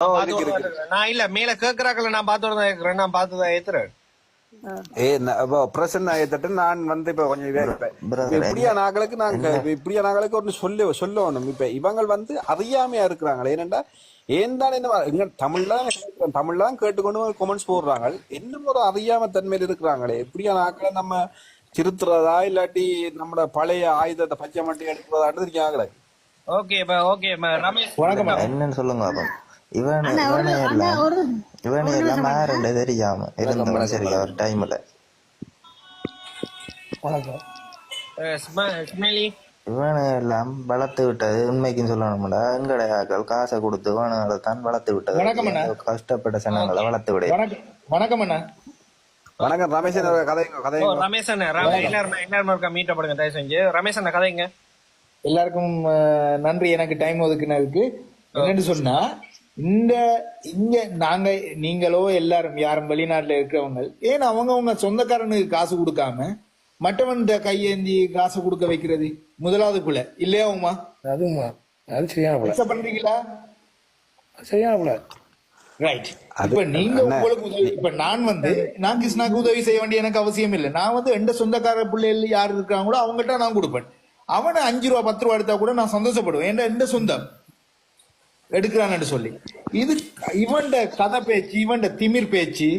நான் இல்ல மேல கேக்குறாக்கல நான் பாத்து இருக்கிறேன் நான் பாத்துதான் ஏத்துறேன். பிரசன்ன ஆயத்தட்டு நான் வந்து இப்ப கொஞ்சம் இப்படியா நாங்களுக்கு நாங்க இப்படியா நாங்களுக்கு ஒன்று சொல்லணும். இப்ப இவங்க வந்து அறியாமையா இருக்கிறாங்களே. ஏனென்றா ஏன் தான் என்ன தமிழ்லாம் கேட்டுக்கொண்டு கொமெண்ட்ஸ் போடுறாங்க. இன்னும் ஒரு அறியாம தன்மையில் இருக்கிறாங்களே. இப்படியா நாக்களை நம்ம திருத்துறதா இல்லாட்டி நம்ம பழைய ஆயுதத்தை பச்சை மட்டி எடுக்கிறதான்னு இருக்காங்களே. ஓகே ஓகே ரமேஷ் என்னன்னு சொல்லுங்க. அப்ப இவனு எல்லாம் மாறண்டு தெரியாம இருந்த சரி ஒரு டைம்ல இவனு எல்லாம் வளர்த்து விட்டது உண்மைக்குன்னு சொல்லணும்டா. எங்கடையாக்கள் காசை கொடுத்து இவனுங்களை தான் வளர்த்து விட்டது. கஷ்டப்பட்ட சனங்களை வளர்த்து விட. வணக்கம் அண்ணா. வணக்கம் ரமேஷன். கதை ரமேஷ் எல்லாரும் மீட்டப்படுங்க தயவு செஞ்சு. ரமேஷ் அண்ணா கதைங்க. எல்லாருக்கும் நன்றி எனக்கு டைம் ஒதுக்குனதுக்கு. என்னன்னு சொன்னா இங்க நாங்க நீங்களோ எல்லாரும் யாரும் வெளிநாட்டுல இருக்கிறவங்க ஏன் அவங்க சொந்தக்காரனுக்கு காசு கொடுக்காம மற்றவன் கையேந்தி காசு கொடுக்க வைக்கிறது முதலாவது பிள்ளை இல்லையா உமா? அது சரியான பண்றீங்களா? சரியான ரைட். இப்ப நீங்க உங்களுக்கு உதவி இப்ப நான் கிருஷ்ணாக்கு உதவி செய்ய வேண்டிய எனக்கு அவசியம் இல்லை. நான் வந்து எந்த சொந்தக்கார பிள்ளைகள் யாரு இருக்காங்களோ அவங்ககிட்ட நான் கொடுப்பேன். அவனை 5 ரூபா 10 ரூபா எடுத்தா கூட நான் சந்தோஷப்படுவேன். ஏன்னா எந்த சொந்தம் எடுக்கிறான்னு சொல்லி இது இவன் கதை பேச்சு இவன் திமிர் பேச்சு.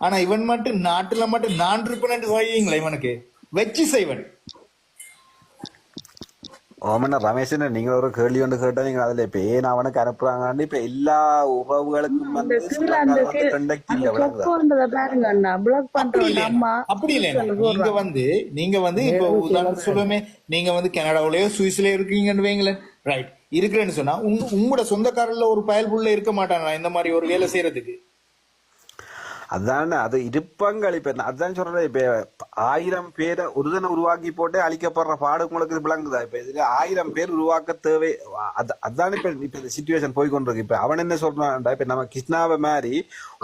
ஆனா இவன் மட்டும் நாட்டுல மட்டும் நான் இருப்பேன் வையுங்களா இவனுக்கு வச்சு செய்வன். ஓமண்ணா ரமேஷன் நீங்க ஒரு கேள்வி ஒன்று கேட்டா நீங்க அதுல இப்ப ஏன் அவனுக்கு அனுப்புறாங்கன்னு இப்ப எல்லா உறவுகளுக்கும் அப்படி இல்ல. நீங்க வந்து இப்ப உதாரணம் சொல்லுமே நீங்க வந்து கனடாவிலயோ சுவிஸ்லயோ இருக்கீங்கன்னு வைங்களேன். ரைட் இருக்கிறேன்னு சொன்னா உங்களோட சொந்தக்காரர்ல ஒரு பயல்புள்ள இருக்க மாட்டாங்க இந்த மாதிரி ஒரு வேலை செய்யறதுக்கு. அதான் அது இருப்பாங்க. இப்ப அதான் சொல்றேன். இப்ப 1000 பேரை ஒருதனை உருவாக்கி போட்டு அழிக்கப்படுற பாடு உங்களுக்கு விளங்குதா? இப்ப இதுல 1000 பேர் உருவாக்க தேவை. அதான் இப்ப இந்த சிச்சுவேஷன் போய்கொண்டிருக்கு. இப்ப அவன் என்ன சொல்றான்டா, இப்ப நம்ம கிருஷ்ணாவை மாதிரி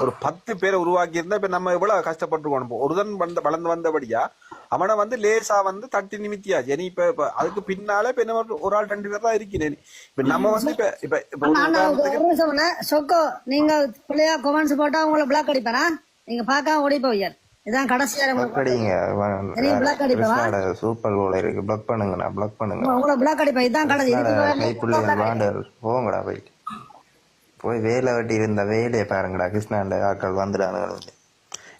ஒரு 10 பேரை உருவாக்கி இருந்தா இப்ப நம்ம எவ்வளவு கஷ்டப்பட்டு ஒருதன் வளர்ந்து வந்தபடியா அவனை வந்து லேசா வந்து தட்டி நிமித்தியாச்சு. இனி இப்ப அதுக்கு பின்னால இப்ப என்ன ஒரு ஆள் 2 பேர் தான் இருக்கிறேன். இப்ப நம்ம வந்து சொக்கோ நீங்க பிள்ளையா கொமெண்ட்ஸ் போட்டா உங்களை பிளாக் அடிப்பானா? நீங்க பாக்காம ஓடி போய் இதான் கடைசியா சூப்பர் கோல் இருக்கு. பிளாக் பண்ணுங்க பிளாக் பண்ணுங்க. உங்களை பிளாக் அடிப்பேன். இதான் கடைசி போங்கடா போய் வேலை வெட்டி இருந்த வேலையை பாருங்கடா. கிருஷ்ணாண்ட ஆட்கள் வந்துடானுங்க.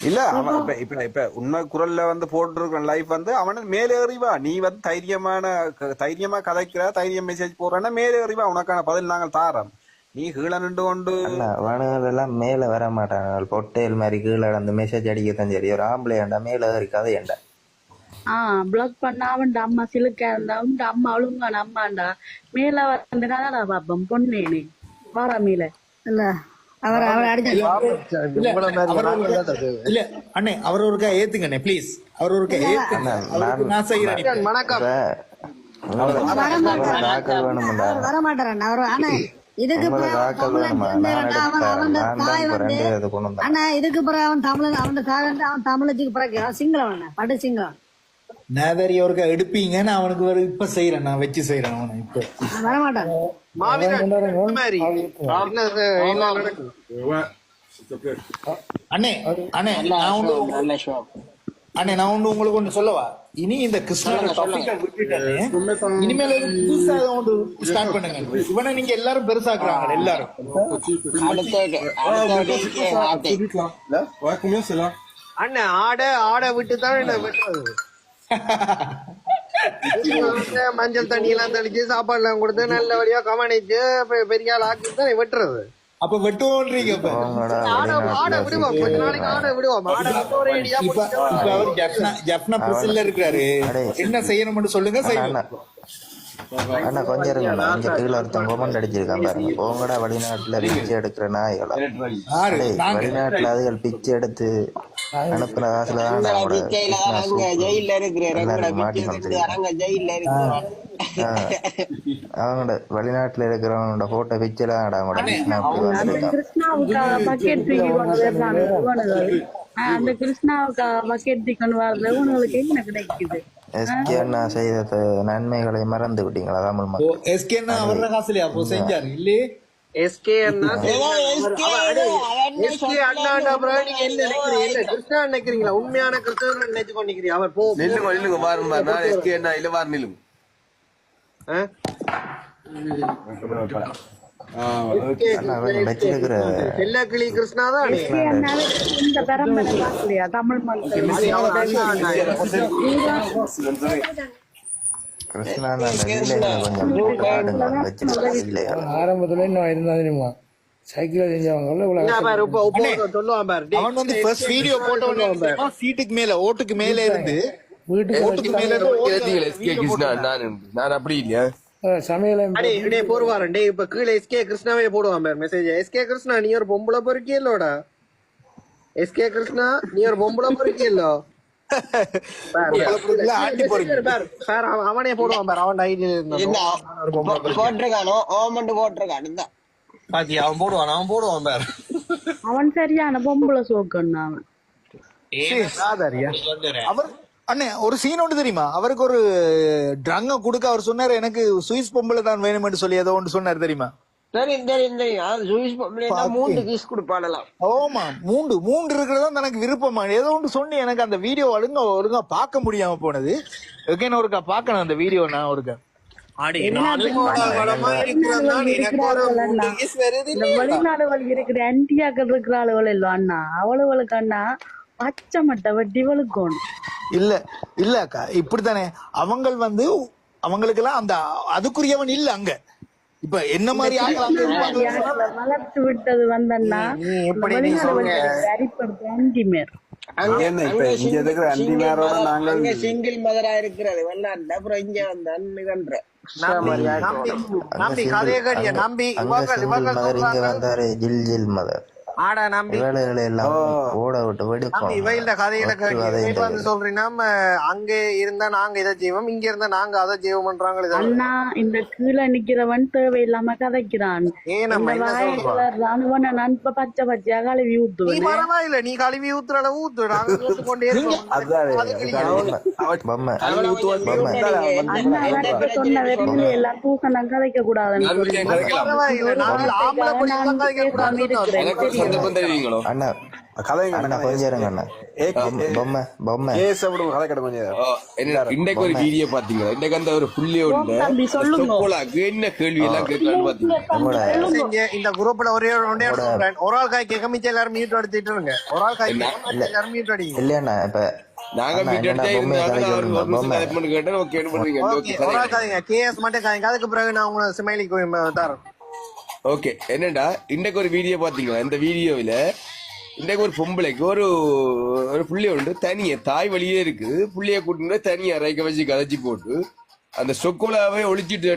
இல்ல அவன் இப்ப இப்ப உண்மை குரல்ல வந்து போட்டு லைஃப் வந்து அவன மேலே அறிவா. நீ வந்து தைரியமா கதைக்கிற தைரியம் மெசேஜ் போடுறா மேலே அறிவா. உனக்கான பதில் நாங்கள் தாரோம். நீ கீழே நின்று கொண்டு எல்லாம் மேல வர மாட்டாங்க. பொட்டேல் மாதிரி கீழே அந்த மெசேஜ் அடிக்கத்தான் சரி. ஒரு ஆம்பளை ஏண்டா மேல இருக்காது ஏண்டா பிளாக் பண்ணா அவன் அம்மா சிலுக்கா இருந்தா அவன் அம்மா அழுங்கான அம்மாண்டா மேல வந்தா பாப்பம் பொண்ணேனே வாரா மேல இல்ல அவர் இல்ல அண்ணே அவர் ஒருக்கா ஏத்துங்கண்ணே ப்ளீஸ். அவர் ஒருக்கா ஏத்துங்க. நான் செய்யறேன். வர மாட்டார் அவர். ஆனா இதுக்கு அண்ணா இதுக்கு பிறகு அவன் தமிழ் அவன் தமிழத்துக்கு பிறகு சிங்களம் பட்டு சிங்களம் நேதரி ஒருக்கா எடுப்பீங்கன்னு அவனுக்கு ஒரு இப்ப செய்யறேன். நான் வச்சு செய்யறேன் அவனை இப்ப வரமாட்டான். அண்ணே நான் ஒண்ணு உங்களுக்கு ஒண்ணு சொல்லவா? இனி இந்த கிருஷ்ணனோட டாபிக்கை விட்டுட்டேன். இனிமேல புதுசா ஒன்று ஸ்டார்ட் பண்ணுங்க. இவனை நீங்க எல்லாரும் பெருசாக்குறாங்க எல்லாரும். அண்ணன் ஆடை விட்டு தான் என்ன வெட்டுறது. மஞ்சள் தண்ணி எல்லாம் தெளிச்சு சாப்பாடு எல்லாம் கொடுத்து நல்லபடியா கவனிச்சு பெரிய ஆள் ஆக்கி தான் வெட்டுறது. அப்ப வெட்டுவோன்றீங்க. விடுவோம் கொஞ்ச நாளைக்கு ஆடை விடுவோம். ஜப்னா பிரசில்ல இருக்கிறாரு. என்ன செய்யணும்னு சொல்லுங்க செய்யணும். அண்ணா கொஞ்சம் இருங்கண்ணா. இங்க கீழே ஒருத்தன் கொமெண்ட் அடிச்சிருக்கான் பாருங்க. போங்கடா வெளிநாட்டுல பிச்சை எடுக்கிற நாய்களா. வெளிநாட்டுல அதுகள் பிச்சை எடுத்து அனுப்புற காசுல தான் அவங்களோட வெளிநாட்டுல இருக்கிறவங்களோட போட்டோ பிச்சை அந்த கிருஷ்ணாவுக்கு பக்கெட் சிக்கன் வர்றது உங்களுக்கு என்ன கிடைக்குது? செய்த நன்மைகளை மறந்து விட்டீங்களா தமிழ் மக்கள்? அவர காசுலயா செஞ்சாரு இல்லையே எஸ்கே அண்ணா எஸ்கே அண்ணாண்ட அப்புறம் நீங்க என்ன நினைக்கிறீங்க? இல்ல கிருஷ்ணா நினைக்கிறீங்களா? உண்மையான கிருஷ்ணன் நினைச்சு கொண்டிருக்கிறீங்க. அவர் போ நில்லுங்க பாருங்க எஸ்கே என்ன இல்ல வார் நில்லுங்க. செல்லக்கிளி கிருஷ்ணா தான் இந்த பரம்பரை பார்க்கலையா தமிழ் மக்கள்? கிருஷ்ணா கொஞ்சம் இல்லையா ஆரம்பத்துல இன்னும் இருந்தா தெரியுமா சைக்கிள் செஞ்சவங்க சொல்லுவான் பாரு. அவன் வந்து ஃபர்ஸ்ட் வீடியோ போட்டவனே சீட்டுக்கு மேல ஓட்டுக்கு மேல இருந்து வீட்டுக்கு எஸ்கே கிருஷ்ணா நான் அப்படி இல்லையா சமையல போடுவாரன் டே. இப்ப கீழே எஸ்கே கிருஷ்ணாவே போடுவான் பாரு மெசேஜ். எஸ்கே கிருஷ்ணா நீ ஒரு பொம்பளை பொறுக்கியல்லோடா. எஸ்கே கிருஷ்ணா நீ ஒரு பொம்பளை பொறுக்கியல்லோ. அவனே போடுவான் பாரு. அவன் போட்டிருக்கானோ ஓமண்டு போட்டிருக்கான் பாத்தி அவன் போடுவான் பாரு. அவன் சரியான பொம்பளை சோக்கண்ணா அவன். அவர் அண்ணே ஒரு சீன் ஒன்று தெரியுமா? அவருக்கு ஒரு ட்ரங்க கொடுக்க அவர் சொன்னாரு எனக்கு சுவிஸ் பொம்பளை தான் வேணும்னு சொல்லி ஏதோ ஒன்று சொன்னாரு தெரியுமா? ஓமா மூன்று இருக்கிறதா தனக்கு விருப்பமா ஏதோ ஒன்று சொன்னி எனக்கு அந்த வீடியோ ஒழுங்கா பார்க்க முடியாம போனது. ஒருக்கா பார்க்கணும் அந்த வீடியோ. நான் ஒருக்கா வெளிநாடுகள் இருக்கிற ஆன்டியாக்கள் இருக்கிற ஆளுகள் இல்ல அண்ணா. அவளுகளுக்கு அண்ணா பச்சை மட்டை வெட்டி வலுக்கணும். இல்ல அக்கா இப்படித்தானே அவங்கள் வந்து அவங்களுக்கு எல்லாம் அந்த அதுக்குரியவன் இல்ல அங்க. இப்ப என்ன மாதிரி வளர்த்து விட்டது வந்தன்னா சிங்கிள் மதரா இருக்கிறது வெள்ளாண்ட அப்புறம் இங்க வந்த அன்னுகன்ற நம்பி கதைய கடிய நம்பி வந்தாரு ஜில் ஜில் மதர் ஆடா நம்பி ஓட விட்டு இவையில கதையில வந்து சொல்றீங்கன்னா அங்க இருந்தா நாங்க இதை செய்வோம், இங்க இருந்தா நாங்க அதை செய்வோம்ன்றாங்களே. அண்ணா இந்த கீழே நிக்கிறவன் தேவையில்லாம கதைக்கிறான். நான் இப்ப பச்சை பச்சையா கழுவி ஊத்துவேன். பரவாயில்ல நீ கழுவி ஊத்துற ஊத்து நாங்க கொண்டே சொன்ன வெறும் எல்லாம் தூசணம் கதைக்க கூடாதுன்னு அண்ணா கொஞ்சம் இருங்க அண்ணா. இன்னைக்கு ஒரு வீடியோ பாத்தீங்களா? இன்னைக்கு அந்த ஒரு புள்ளியோட என்ன கேள்வி எல்லாம் கேட்கலான்னு பாத்தீங்க. இந்த குரூப்ல ஒரே ஒரு ஆள் காய் கேட்க மிச்சம் எல்லாரும் மியூட் எடுத்துட்டு இருங்க. ஒரு ஆள் காய் எல்லாரும் மியூட் அடிங்க. இல்லையா இப்ப நாங்க மீட் எடுத்தா கேஎஸ் மட்டும் காய்ங்க. அதுக்கு பிறகு நான் உங்களை ஸ்மைலிக்கு தரேன். ஓகே என்னடா இன்னைக்கு ஒரு வீடியோ பாத்தீங்களா? இந்த வீடியோவில இன்னைக்கு ஒரு பொம்பளைக்கு ஒரு புள்ளைய உண்டு தனியா தாய் வழியே இருக்குது. புள்ளைய கூட்டு தனியா ரைக்க வச்சு கதைச்சி போட்டு அந்த சொக்கோலாவே ஒழிச்சிட்டு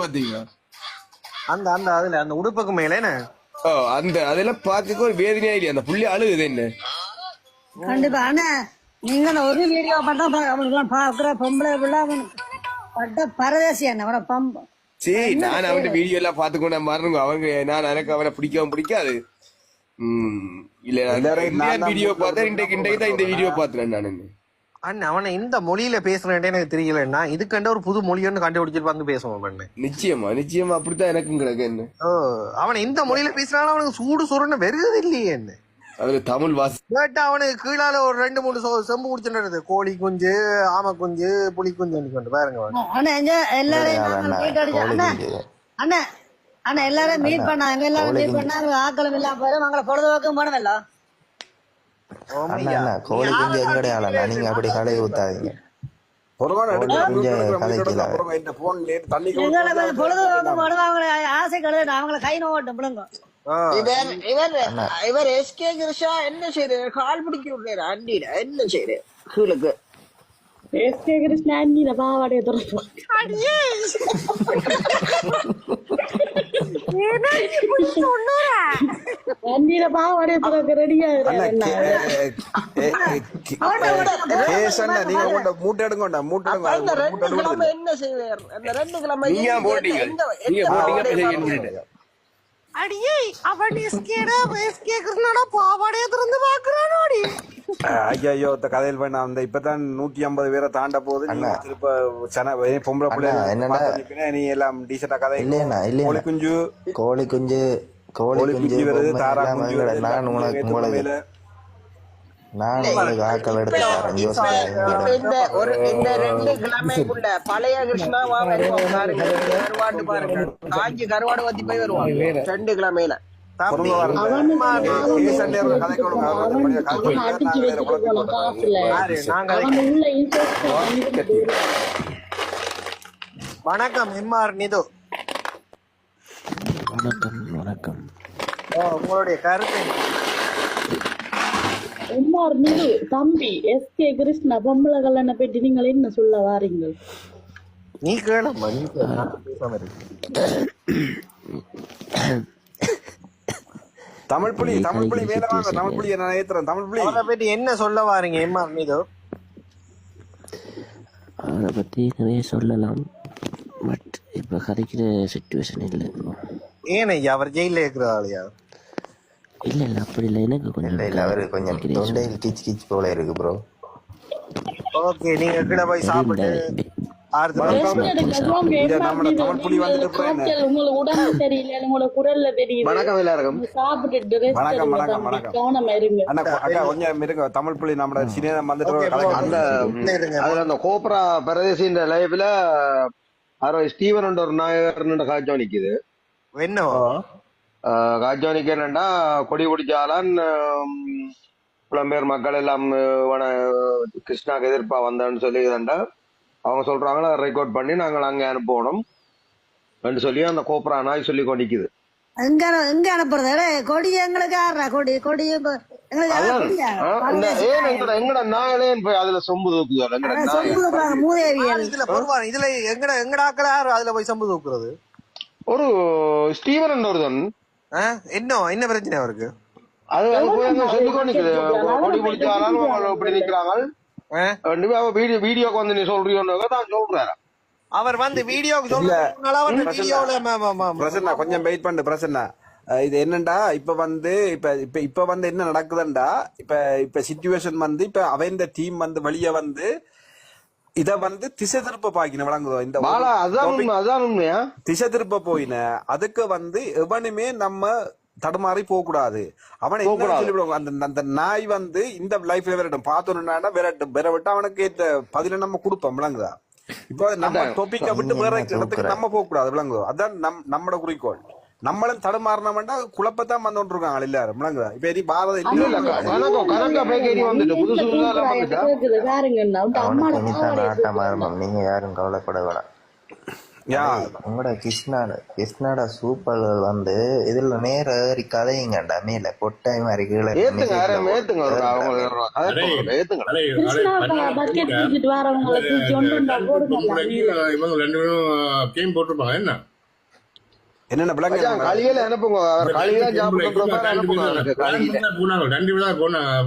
பாத்தீங்களா? அந்த அந்த அதுல அந்த உடுப்புக்கு மேல அந்த அதெல்லாம் பாக்க ஒரு வேதனையா இல்லையா? அந்த புள்ளைய அழுகுது என்ன? கண்டிப்பா ஆனா நீங்க ஒரு வீடியோ பார்த்தா அவனுக்கு பாக்குற பொம்பளை பிள்ளை அவனுக்கு பட்ட பரதேசி என்ன பம்பு. சரி நான் அவன் வீடியோ எல்லாம் பாத்துக்கொண்டு மறந்துங்க. அவங்க நான் எனக்கு அவனை பிடிக்கவும் பிடிக்காது. இல்ல வீடியோ பார்த்தேன். இன்றைக்கு தான் இந்த வீடியோ பாத்துறேன் நான். அண்ணன் அவனை இந்த மொழியில பேசுறேன் எனக்கு தெரியலன்னா இதுக்கண்ட ஒரு புது மொழின்னு கண்டுபிடிச்சிட்டு வந்து பேசுவோம் பண்ணு. நிச்சயமா அப்படித்தான் எனக்கும் கிடக்கு என்ன. அவனை இந்த மொழியில பேசினாலும் அவனுக்கு சூடு சுருன்னு வெறுது இல்லையே என்ன. அதுல தமிழ் வாசி அவனுக்கு கீழால ஒரு 2-3 செம்பு குடிச்சுட்டு கோழி குஞ்சு ஆமை குஞ்சு புலி குஞ்சு பாருங்க. அண்ணா எல்லாரும் மீட் பண்ணாங்க. எல்லாரும் மீட் பண்ணாங்க. ஆக்களும் இல்லாம போயிடும். அவங்கள பொழுதுபோக்கும் போனதில்ல. கோழி குஞ்சு எங்கடைய ஆளா நீங்க அப்படி கடையை ஊத்தாதீங்க. பொழுதுபோக்கும் போடுவோம். அவங்கள ஆசை கழுது அவங்கள கை நோட்டும் பிள்ளைங்க. இவர் எஸ்கே கிருஷ்ணா என்ன செய்யறாரு? கால் பிடிக்க விடுறாரு அண்டியில என்ன செய்யறாரு? கீழுக்கு எஸ்கே கிருஷ்ணா அண்டியில பாவாடைய துறப்பு அண்டியில பாவாடைய துறக்க ரெடியா மூட்டை எடுங்கோண்டா என்ன செய்வார்? அந்த 2 கிழமை அடியே அவன் எஸ்கே கிருஷ்ணா பாவாடைய திறந்து பாக்குறானோடி. ஐயோ இந்த கதையில் போய் நான் இப்பதான் 150 பேரை தாண்ட போகுது நீங்க திருப்ப பொம்பளை பிள்ளை நீ எல்லாம் டீசெண்டா கதை இல்லையா கோழி குஞ்சு கோழி குஞ்சு கோழி குஞ்சு வருது தாரா குஞ்சு நான் உங்களுக்கு ஆக்கள் எடுத்து இந்த 2 கிழமைக்குள்ள பழைய கிருஷ்ணாவா வருவோம் பாருங்க. கருவாடு பாருங்க, காஞ்சி கருவாடு வத்தி போய் வருவோம் 2 கிழமையில. வணக்கம் எம்ஆர் நிது. வணக்கம். உங்களுடைய கருத்து எம்ஆர் நிது தம்பி எஸ்கே கிருஷ்ணா பொம்பளை கல்யாண பற்றி நீங்கள் என்ன சொல்ல வாரீங்கள்? நீ கேளம்மா, நீ பேசாம இருக்கு. தமிழ் புலி வேலை வாங்க. தமிழ் புலி நான் ஏத்துறேன். தமிழ் புலி அவரை பற்றி என்ன சொல்ல வாரீங்க எம்ஆர் நிது? அவரை பற்றி நிறைய சொல்லலாம், பட் இப்போ கதைக்கிற சிச்சுவேஷன் இல்லை. ஏன் ஐயா அவர் ஜெயில இருக்கிறாளையா? இல்லை அப்படி இல்லை, எனக்கு கொஞ்சம் இல்லை அவரு கொஞ்சம் தொண்டையில் கிச் போல இருக்கு ப்ரோ. ஓகே, நீங்க கீழே போய் சாப்பிட்டு வணக்கம் எல்லாருக்கும். தமிழ் புலி நம்ம சினிமா அதுல அந்த கோப்ரா பிரதேசின் லைவ்ல ஸ்டீவன் ஒரு நாயகர் காய்ச்சோ நிக்குது. என்ன காய்ச்சோ நிக்கிறா கொடி பிடிச்சாலான் புலம்பெயர் மக்கள் எல்லாம் கிருஷ்ணாக்கு எதிர்ப்பா வந்தேன்னு சொல்லிதாண்டா அவங்க சொல்றாங்களா, ரெக்கார்ட் பண்ணி நாங்கள் அங்க அனுப்பணும் சொல்லி அந்த கோப்ரா நாய் சொல்லி கொண்டிக்குது. எங்க அனுப்புறது? கொடி எங்களுக்கு ஆடுறா, கொடி கொடி எங்கட நாயலே போய் அதுல சொம்பு தூக்குது. மூதேவியல் இதுல எங்கட ஆக்கள அதுல போய் சம்பு தூக்குறது. ஒரு ஸ்டீவன் ஒருத்தன் என்ன பிரச்சனை அவருக்கு? அது சொல்லி கொண்டிக்குது, கொடி பிடிச்சாலும் இப்படி நிக்கிறாங்க. வீடியோக்கு வந்து நீ சொல்றியோன்னு தான் சொல்றாரு. அவர் வந்து வீடியோக்கு பிரசன்னா கொஞ்சம் வெயிட் பண்ணு பிரசன்னா. இது என்னண்டா இப்ப வந்து என்ன நடக்குதுண்டா, இப்ப சிச்சுவேஷன் வந்து இப்ப அவன் டீம் வந்து வெளிய வந்து இத வந்து திசை திருப்ப பாக்கின வழங்குதோ இந்த திசை திருப்ப போயின. அதுக்கு வந்து எவனுமே நம்ம தடுமாறி போக கூடாது. அவனை அந்த நாய் வந்து இந்த லைஃப்ல விரட்டும் பார்த்தோன்னா விரவிட்டு அவனுக்கு ஏற்ற பதில நம்ம கொடுப்போம் விளங்குதா. இப்போ நம்ம டாபிக்க விட்டு வேற இடத்துக்கு நம்ம போக கூடாது விளங்குதோ. அதான் நம்மளோட குறிக்கோள். நம்மளும் தடுமாறினோம்னா குழப்பத்தான் வந்து இருக்காங்க எல்லாரும் விளங்குதா. இப்ப எரி பாரத நீங்க யாரும் கவலைப்பட வேணாம். உங்களோட கிருஷ்ணாட சூப்பர்கள் வந்து இதுல நேர ஏறி கதையுங்கண்டா மேல கொட்டாய் மாதிரி கீழே என்னென்ன களியில அனுப்புங்க.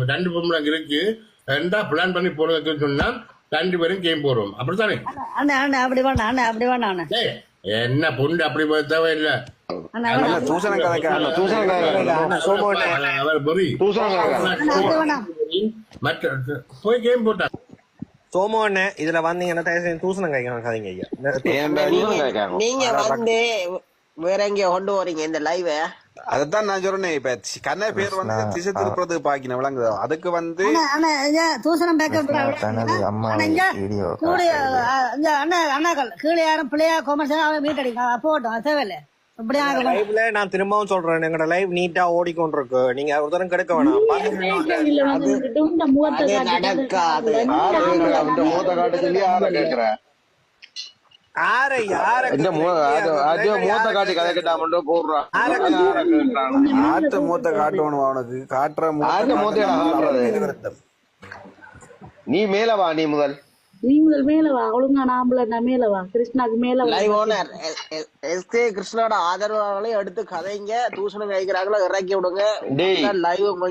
ரெண்டு பொம்பளை இருக்கு ரெண்டா பிளான் பண்ணி போறதுன்னு சொன்னா 2 பேரும் கேம் போடுவோம். அப்படித்தானே? அப்படி வேணாம் என்ன பொண்ணு அப்படி தேவையில்லை. போய் கேம் போட்டா சோமோன்னு இதுல வந்தீங்கன்னா தூசணம் கைங்க ஐயா. நீங்க வந்து வேற எங்கேயோ கொண்டு வரீங்க இந்த லைவ். அதான் நான் சொல்றேன். இப்ப கண்ண பேர் வந்து திசை திருப்பது பாக்கின விளங்குதோ. அதுக்கு வந்து தூசணம் கீழே யாரும் பிள்ளையா கொமர்ஷியல் மீட் அடிக்கும் போட்டோம் தேவையில்லை. லைவ்ல நான் திரும்பவும் சொல்றேன், எங்களோட லைவ் நீட்டா ஓடிக்கொண்டிருக்கு. நீங்க ஒரு தரம் கெடுக்க வேணாம். நீ மேலவா, நீ முதல் மேலவா ஒழுங்கா நாம்பள மேலவா கிருஷ்ணாக்கு மேலவா. எஸ்கே கிருஷ்ணாவோட ஆதரவாளர்களையும் எடுத்து கதைங்க, தூசணம் வைக்கிறாங்களோ இறக்கி விடுங்க.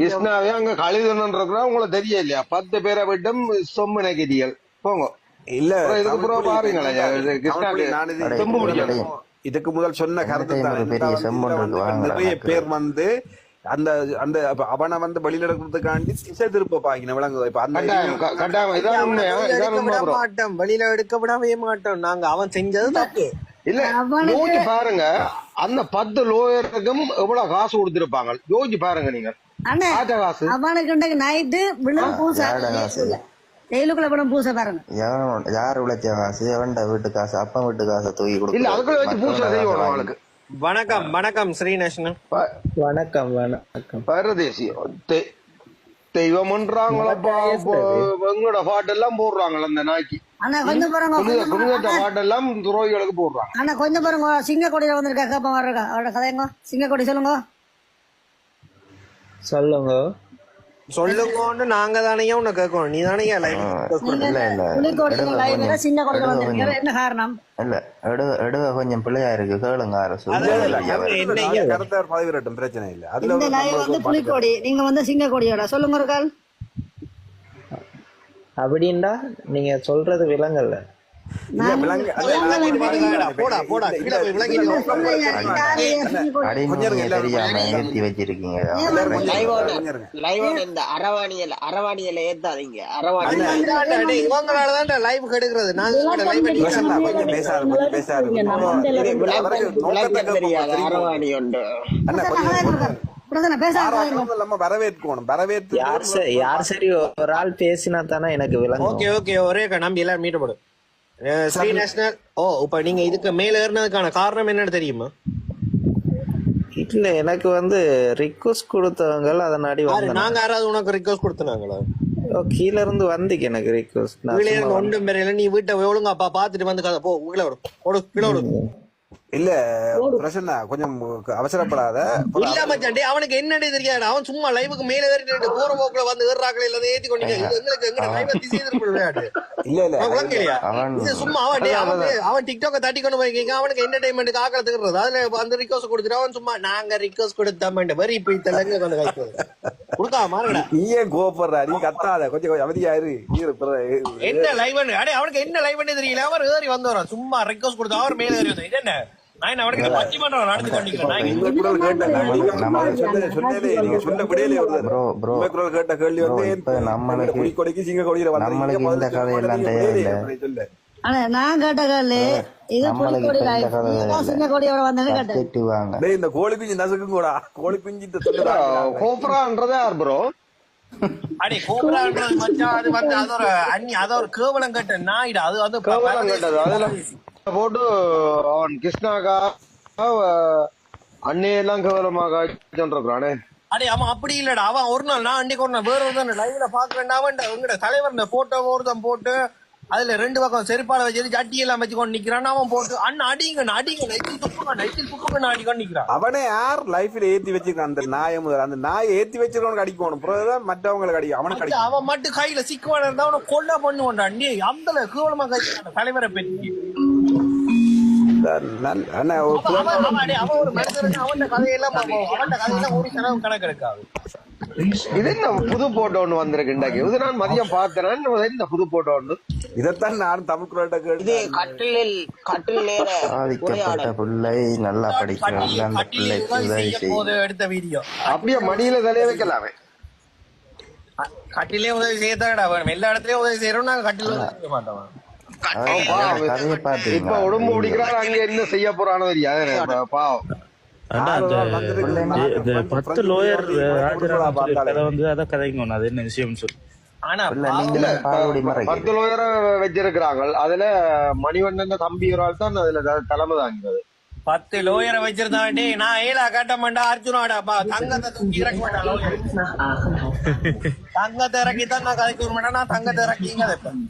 கிருஷ்ணாவே அங்க கழிதணும் உங்களுக்கு தெரிய இல்லையா? 10 பேரை விட்டும் சொம்பு நெகிதிகள் போங்க. இல்ல இதுக்கு முதல் சொன்ன கருத்து நிறைய பேர் வந்து அந்த அந்த அவனை வந்து வெளியில எடுக்கிறதுக்காண்டி திசை திருப்ப பாக்கின விளங்குது. இப்ப அந்த கட்டாயம் இதான் உண்மையா? இதான் உண்மை ப்ரோ. மாட்டோம், வெளியில எடுக்க விடவே மாட்டோம் நாங்க. அவன் செஞ்சது தப்பு இல்ல, யோசிச்சு பாருங்க, அந்த 10 லோயருக்கும் எவ்வளவு காசு கொடுத்திருப்பாங்க யோசிச்சு பாருங்க நீங்க. காசு அவனுக்கு நைட்டு பூசை டெய்லுக்குள்ள படம் பூசை பாருங்க. யார் உழைச்ச காசு, எவன்டா வீட்டு காசு, அப்பா வீட்டு காசை தூக்கி கொடுக்க இல்ல, அதுக்குள்ள வச்சு பூசை செய்யணும் அவளுக்கு. வணக்கம் வணக்கம் ஸ்ரீநேஷன். வணக்கம் வணக்கம். பரதேசி தெய்வம்ன்றாங்களப்பா. எங்களோட பாட்டெல்லாம் போடுறாங்களா அந்த நாய்க்கு? ஆனா கொஞ்சம் பாருங்க, பாட்டெல்லாம் துரோகிகளுக்கு போடுறாங்க. ஆனா கொஞ்சம் பாருங்க, சிங்கக்கொடியில வந்திருக்கா கேப்ப வர்றா அவரோட கதைங்க. சிங்கக்கொடி சொல்லுங்க சொல்லுங்க சொல்லுங்கன்னு நாங்க தானே உன்னை கேட்கணும். நீ தானே லைவ் சின்ன கொடியில வந்திருக்கீங்க, என்ன காரணம்? இல்ல எடுவ கொஞ்சம் பிள்ளையா இருக்கு, கேளுங்க அரசு. பதிவிரட்டும், பிரச்சனை இல்ல. இந்த லைவ் வந்து புலிக்கொடி, நீங்க வந்து சிங்கக்கொடியோட சொல்லுங்க ஒரு கால். அப்படின்டா நீங்க சொல்றது விலங்கல்ல. ஏத்தி வச்சிருக்கீங்க. அரவாணியில ஏத்தாதீங்க. அரவாணி உண்டு. யார் சரி ஒரு ஆள் பேசினா தானே எனக்கு விளங்கும். ஓகே ஓகே, ஒரே நம்பி எல்லாரும் மீட்டப்படும். ஸ்ரீ நேஷனல். இப்ப நீங்க இதுக்கு மேல ஏறினதுக்கான காரணம் என்னன்னு தெரியுமா? இல்ல, எனக்கு வந்து ரிக்வெஸ்ட் கொடுத்தவங்க அதனாடி நாங்க யாராவது உனக்கு ரிக்வெஸ்ட் கொடுத்தாங்களா? கீழ இருந்து வந்திக்கு எனக்கு ரிக்வெஸ்ட். ஒன்றும் பெரிய நீ வீட்டை ஒழுங்கா பாத்துட்டு வந்து கதை போ. கீழே விடும் கீழே விடும். இல்ல பிரச்சனை, கொஞ்சம் அவசரப்படாத. இல்ல மச்சான், அவனுக்கு என்னடே தெரியாது. அவன் சும்மா லைவுக்கு மேல ஏறிட்டு போற போக்குல வந்து ஏறாக்களை இல்ல ஏத்தி கொண்டீங்க. எங்களுக்கு எங்க லைவ் திசை திருப்பி விளையாடு. இல்ல இது சும்மா அவன் டிக்டாக்க தட்டி கொண்டு போய் அவனுக்கு என்டர்டைன்மெண்ட் ஆக்கிறதுக்கு அதுல அந்த ரிக்வெஸ்ட் கொடுத்துட்டு அவன் சும்மா நாங்க ரிக்வெஸ்ட் கொடுத்தோம் வெறி போய் தெலுங்கு வந்து கொடுக்காம நீ ஏன் கோபப்படுற? நீ கத்தாத, கொஞ்சம் அவதியாரு. என்ன லைவ் அவனுக்கு என்ன லைவ் தெரியல. அவர் ஏறி வந்து வரான் சும்மா ரிக்வெஸ்ட் கொடுத்தா அவர் மேல ஏறி வந்து இது என்ன நான் கேட்ட காலு இது சிங்கக்கொடியோட வந்தது கேட்டேன். இந்த கோழி குஞ்சு நசுக்கும் கூட கோழி குஞ்சு கோப்ரான்றதே யார் ப்ரோ? அடே கோப்ரான்றது மச்சான், அது வந்து அத ஒரு கேவலம் கட்ட நாயிடா. அது வந்து கேவலம் கட்டது. அதெல்லாம் போட்டு அவன் கிருஷ்ணாக்கா அன்னையெல்லாம் கேவலமாக சொல்றானே. அடே அவன் அப்படி இல்லடா. அவன் ஒரு நாள் நான் அன்னைக்கு ஒரு நாள் வேற ஒரு லைவ்ல பாக்குறேன். அவன் உங்களோட தலைவர் போட்டோ ஒருத்தன் போட்டு அதுல 2 பக்கம் செருப்பால வச்சு சட்டி எல்லாம் வச்சுக்கொண்டு நிக்கிறான். அவன் போட்டு அண்ணன் அடிங்க நைட்டில் துப்புங்க அடிக்கொண்டு நிக்கிறான். அவனே யார் லைஃப்ல ஏத்தி வச்சிருக்கான் அந்த நாயை முதல். அந்த நாயை ஏத்தி வச்சிருக்கவனுக்கு அடிக்கணும், பிறகுதான் மற்றவங்களுக்கு அடிக்கும். அவனுக்கு அடிக்கும். அவன் மட்டும் கையில சிக்குவான இருந்தா அவனை கொல்ல பண்ணுவான்டா. நீ அந்த கேவலமா கை தலைவரை பற்றி அவன் ஒரு மனுஷன். அவன் கதையெல்லாம் ஒரு செலவு கணக்கு எடுக்காது. இது என்ன புது போட்டோ ஒண்ணு வந்திருக்கு இன்றைக்கு? இது நான் மதியம் பார்த்தேன். இந்த புது போட்டோ ஒண்ணு இதைத்தான் நான் தமிழ் குரல்கிட்ட கேட்டு பிள்ளை நல்லா படிக்கிறேன் எடுத்த வீடியோ அப்படியே மடியில தலைய வைக்கலாமே. கட்டிலே உதவி செய்யத்தாடா வேணும். எல்லா இடத்துலயும் உதவி செய்யறோம். நாங்க கட்டில செய்ய மாட்டோம். இப்ப உடம்பு பிடிக்கிறான், அங்க என்ன செய்ய போறானோ தெரியாது. பாவம். 10 லோயர் வந்து அத கதைங்க. அது என்ன விஷயம் சொல்லு. 10 லோயர வச்சிருக்கிறாங்க. அதுல மணிவண்ணன் தம்பி ஒரு ஆள் தான் அதுல தலைமை தாங்கிறது. 10 லோயரை வச்சிருந்தாண்டே நான் ஏலா காட்ட மாட்டா. அர்ஜுனாடாப்பா தங்கத்தை தூக்கி இறக்க மாட்டேன். தங்கத்தை இறக்கித்தான் நான் கதைக்க மாட்டேன். நான் தங்கத்தை இறக்கிங்க கதைப்பேன்.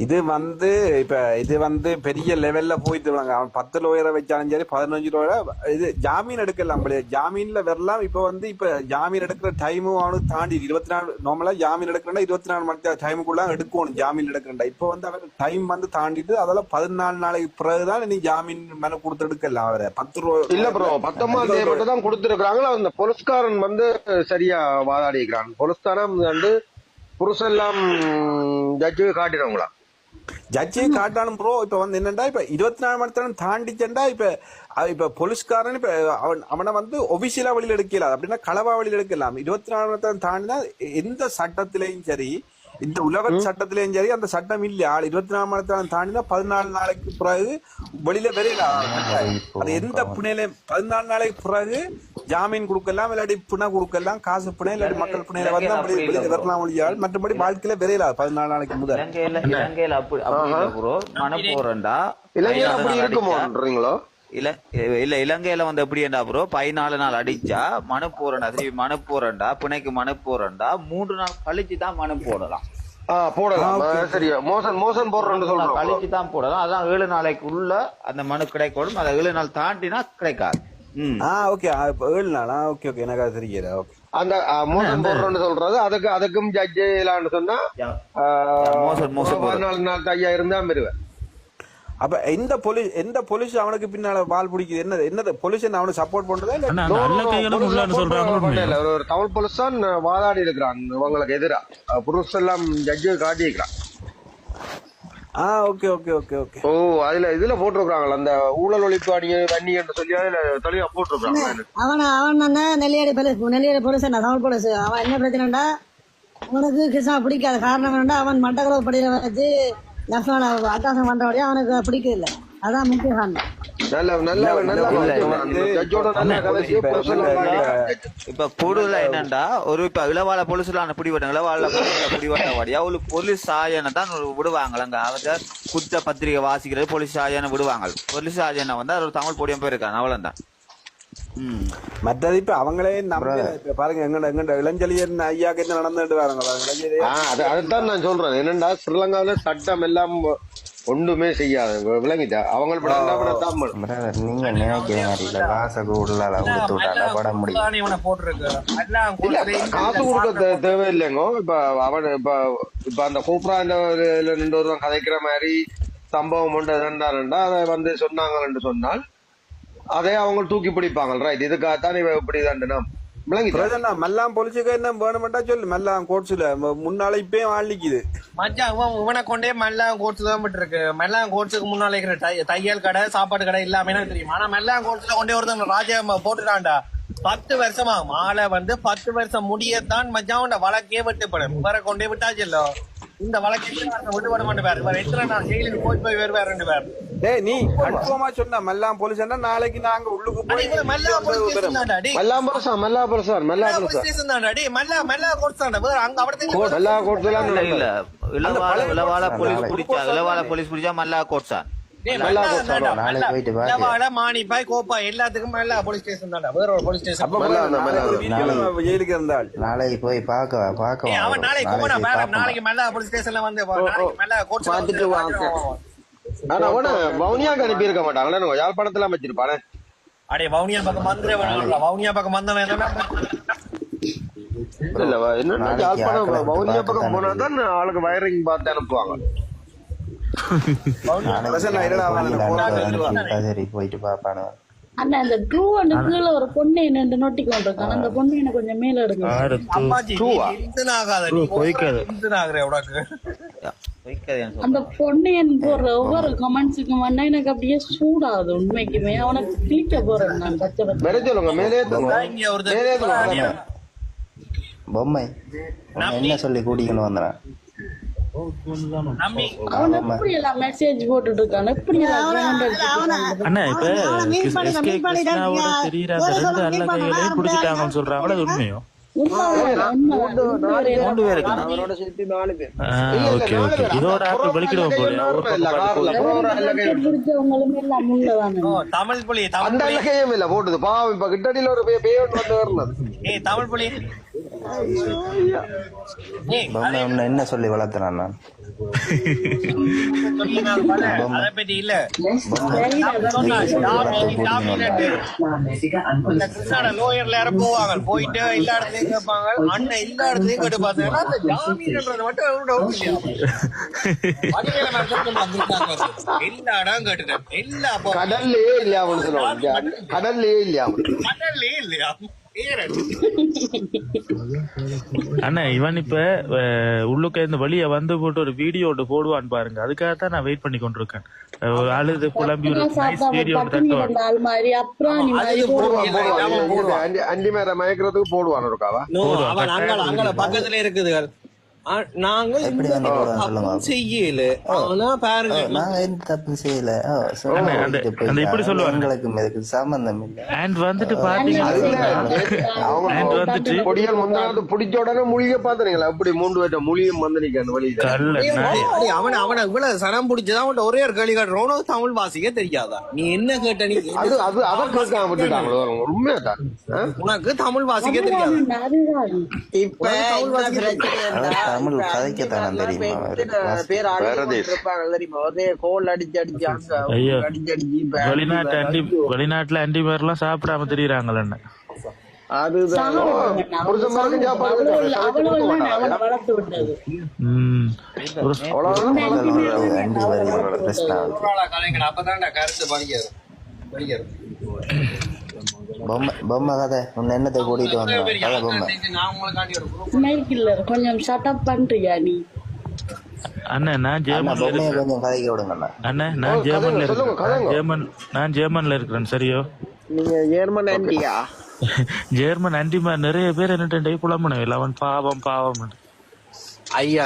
இது வந்து இப்ப இது வந்து பெரிய லெவல்ல போயிட்டு அவன் 10 லோயரை வச்சாலும் சரி 15 லோயரை இது ஜாமீன் எடுக்கலாம். ஜாமீன்ல வரலாம். இப்ப வந்து இப்ப ஜாமீன் எடுக்கிற டைமும் அவனுக்கு தாண்டி 24 நார்மலா ஜாமீன் எடுக்கிறா 24 மணி டைமுக்குள்ள எடுக்கணும். ஜாமீன் எடுக்கிறா இப்ப வந்து அவர் டைம் வந்து தாண்டிட்டு அதெல்லாம் 14 நாளைக்கு பிறகுதான் நீ ஜாமீன் மனு கொடுத்து எடுக்கலாம். அவரை 10 ரூபா இல்ல ப்ரோ, 19 தேதி தான் கொடுத்துருக்காங்க. அந்த போலீஸ்காரன் வந்து சரியா வாதாடி இருக்கிறான். போலீஸ்காரன் வந்து புருஷெல்லாம் ஜட்ஜு காட்டினவங்களா ஜட்ஜி காட்டாலும் ப்ரோ இப்ப வந்து என்னண்டா இப்ப 24 மணி நேரம் தாண்டிச்சண்டா இப்ப போலீஸ்காரன் இப்ப அவனை வந்து ஒபிஷியலா வழியில் எடுக்கலாம் அப்படின்னா களவா வழியில் எடுக்கலாம். 24 மணி நேரம் தாண்டினா எந்த சட்டத்திலையும் சரி, இந்த உலக சட்டத்திலையும் சரி அந்த சட்டம் இல்ல. 24 மணி நேரம் தாண்டினா 14 நாளைக்கு பிறகு வெளியில வரையலாம். அது எந்த புனையில 14 நாளைக்கு பிறகு ஜாமீன் கொடுக்கலாம், இல்லாட்டி புனை கொடுக்கலாம், காசு புனை இல்லாட்டி மக்கள் புனையில வந்து வெளியில வரலாம் ஒழியால். மற்றபடி வாழ்க்கையில வரையலாம் 14 நாளைக்கு முதல். இலங்கையில அப்படி மன போறண்டா இலங்கையில அப்படி இருக்குமோன்றீங்களோ? இல்ல இலங்கையில வந்து எப்படி என்ன ப்ரோ 14 நாள் அடிச்சா மனு போறண்டா, திருப்பி மனு போறண்டா, பிணைக்கு மனு போறண்டா 3 நாள் கழிச்சு தான் மனு போடலாம். போடலாம். சரியா மோசன் போடுறோம்னு சொல்றோம். கழிச்சு தான் போடலாம். அதான் 7 நாளைக்குள்ள அந்த மனு கிடைக்கணும். அதை 7 நாள் தாண்டினா கிடைக்காது. ஓகே 7 நாளா? ஓகே ஓகே எனக்கு அது தெரியல. ஓகே அந்த மோசன் போடுறோம்னு சொல்றது அதுக்கும் ஜட்ஜ் இல்லன்னு சொன்னா மோசன் 14 நாள் 5000 தான் பெறுவேன். அப்ப எந்த போலீஸ் அவனுக்கு பின்னால வால் பிடிக்குது? என்னது போலீஸ் அவனை சப்போர்ட் பண்றதா? ஒரு தமிழ் போலீஸ் தான் வாதாடி இருக்கிறான் உங்களுக்கு எதிரா. புருஷ எல்லாம் ஜட்ஜு காட்டியிருக்கிறான். Okay okay okay okay. இதுல போட்டிருக்காங்களா அந்த ஊழல் ஒழிப்பு அணி என்று சொல்லி அதுல தெளிவா போட்டிருக்காங்க. அவன் நெல்லியாடி போலீஸ் தமிழ் போலீஸ். அவன் என்ன பிரச்சனைடா, அவனுக்கு கிருஷ்ணா பிடிக்காத காரணம் என்னடா, அவன் மட்டக்களவு படியில வச்சு அட்டாசம் பண்றபடியா அவனுக்கு பிடிக்கல. அதான் முக்கிய காரணம். இப்ப கூடுதலா என்னண்டா ஒரு இப்ப இளவாள போலீஸ்ல பிடிவட்டபடியா ஒரு போலீஸ் ஆயனை தான் விடுவாங்க. அங்க அவங்க குற்ற பத்திரிகை வாசிக்கிறது போலீஸ் ஆயனை விடுவாங்க. போலீஸ் ஆயனை வந்து ஒரு தமிழ் போடியம் போயிருக்காங்க, அவ்வளவுதான். மற்றது இப்ப அவங்களே பாருங்க எங்க இளஞ்சலியர் ஐயாக்கு என்ன நடந்துட்டு வராங்க. அதுதான் நான் சொல்றேன். என்னண்டா ஸ்ரீலங்காவில சட்டம் எல்லாம் ஒண்ணுமே செய்யாது, விளங்கிட்டா அவங்க நீங்க நினைக்கிற மாதிரி இல்ல. காசு கூடுதலா கொடுத்து விட்டால பட முடியும். காசு கொடுக்க தேவையில்லைங்கோ. இப்ப அவன் இப்ப அந்த கூப்ரா நின்று ஒருவன் கதைக்கிற மாதிரி சம்பவம் ஒன்று என்னண்டா அதை வந்து சொன்னாங்கன்னு சொன்னால் அதே அவங்க தூக்கி பிடிப்பாங்க. ரைட், இதுக்காகத்தான் இவ இப்படிதான் மல்லாம் பொலிச்சுக்க என்ன வேணுமெண்டா சொல்லு. மல்லாம் கோட்ஸ்ல முன்னால இப்பயும் ஆளிக்குது மச்சான். இவனை கொண்டே மல்லாம் கோட்ஸ் தான் இருக்கு. மல்லாம் கோட்ஸுக்கு முன்னால இருக்கிற தையல் கடை சாப்பாடு கடை இல்லாம தெரியும். ஆனா மல்லாம் கோட்ஸ்ல கொண்டே ஒருத்தன் ராஜா போட்டுட்டான்டா. 10 வருஷமா மாலை வந்து 10 வருஷம் முடியத்தான் மச்சான் வழக்கே விட்டுப்படும். இவரை கொண்டே விட்டாச்சு இல்ல. இந்த வழக்கை விட்டுவிட மாட்டேன். எத்தனை நாள் ஜெயிலுக்கு போய் வேறு 2 பேர். நீ கன்ஃபார்மா சொன்ன மல்லாம் போலீஸ் நாளைக்கு நாங்க உள்ளுக்கு போய் மல்லா போலீஸ் மாணிப்பாய் கோப்பா எல்லாத்துக்கும் போலீஸ் ஸ்டேஷன் தான். வேற ஒரு போலீஸ் ஸ்டேஷன் ஜெயிலுக்கு இருந்தால் நாளைக்கு போய் பாக்க அவன் நாளைக்கு மெல்லா போலீஸ் ஸ்டேஷன்ல வந்து வவுனியாக்கு அனுப்பி இருக்க மாட்டாங்களா? யாழ்ப்பாணத்துல வச்சிருப்பானே. அடே வவுனியா பக்கம் வந்துடுவேன். வவுனியா பக்கம் வந்தவன் என்ன யாழ்ப்பாணம் வவுனியா பக்கம் போனாதான் ஆளுக்கு வயரிங் பார்த்து அனுப்புவாங்க. போயிட்டு பாப்பானு அண்ணா அந்த ட்ரூ அண்ட் கீழ ஒரு பொண்ணு என்ன நோட்டி கொண்டிருக்கான். அந்த பொண்ணு என்ன கொஞ்சம் மேல எடுங்க. அந்த பொண்ணு என் போடுற ஒவ்வொரு கமெண்ட்ஸுக்கும் வந்தா எனக்கு அப்படியே சூடாது. உண்மைக்குமே அவனுக்கு கிளிக்க போறேன் நான். பொம்மை என்ன சொல்லி கூட்டிக்கணும் வந்தேன். அவன் எப்படி எல்லாம் மெசேஜ் போட்டுட்டு இருக்கான். எப்படி சொல்றாங்களா? அது உண்மையோ? இதோட ஆப்பிள் வெளிக்கிடுவோம் தமிழ் புலி போட்டுது பாவம். இப்ப கிட்டடியில ஒரு தமிழ் புலி என்ன சொல்லி வளர்த்தேன் நான். அதை பத்தி இல்ல. லோயர்ல யாரும் போவாங்க, போயிட்டு எல்லா இடத்துலயும் கேட்பாங்க. அண்ணன் எல்லா இடத்துலயும் கேட்டு பார்த்தீங்கன்னா அந்த ஜாமீன்ன்றது மட்டும் எல்லா இடம் கேட்டுட்டேன். எல்லா கடல்லே இல்லையா? கடல்லே இல்லையா? கடல்லே இல்லையா? அண்ணா இவன் இப்ப உள்ளுக்க இந்த வெளிய வந்து போட்டு ஒரு வீடியோ ஒன்று போடுவான்னு பாருங்க. அதுக்காக தான் நான் வெயிட் பண்ணி கொண்டிருக்கேன். ஒரு அழுது புலம்பி ஒரு நைஸ் வீடியோ தட்டுவான். அஞ்சு மேல மயக்கிறதுக்கு போடுவான் இருக்காவா? பக்கத்துல இருக்குது. நாங்கள் செய்யல பாருங்க, நாங்க எந்த தப்பு செய்யல. இப்படி சொல்லுவாங்க எங்களுக்கு சம்பந்தம் இல்ல. அண்ட் வந்துட்டு பாத்தீங்கன்னா பொடிகள் முன்னாடி பிடிச்ச உடனே மொழிய பாத்துறீங்களா? அப்படி 3 பேர்ட்ட மொழியும் வந்து நிக்க வழியில அவனை இவ்வளவு சனம் பிடிச்சதான் அவன் ஒரே ஒரு கேள்வி கேட்டுறோம், தமிழ் வாசிக்க தெரியாதா? நீ என்ன கேட்ட? நீ அது அதை கேட்காம விட்டுட்டாங்களோ? உண்மையாதான் உனக்கு தமிழ் வாசிக்க தெரியாது. இப்ப தமிழ் கதைக்கத்தான தெரியுமா? வெளிநாட்டுல அண்டி பேர்லாம் சாப்பிடாம தெரியுறாங்களே. பொம்மை கதை உன்ன என்னத்தை கூட்டிட்டு வந்தோம்? கொஞ்சம் ஷட்டப் பண்றியா நீ? அண்ணன் நான் ஜெர்மன்ல நான் ஜெர்மன்ல இருக்கிறேன். சரியோ? நீங்க ஜெர்மன் ஆண்டியா? ஜெர்மன் ஆண்டிமா நிறைய பேர் என்ன புலம்புனவில்லை. அவன் பாவம் பாவம். ஐயா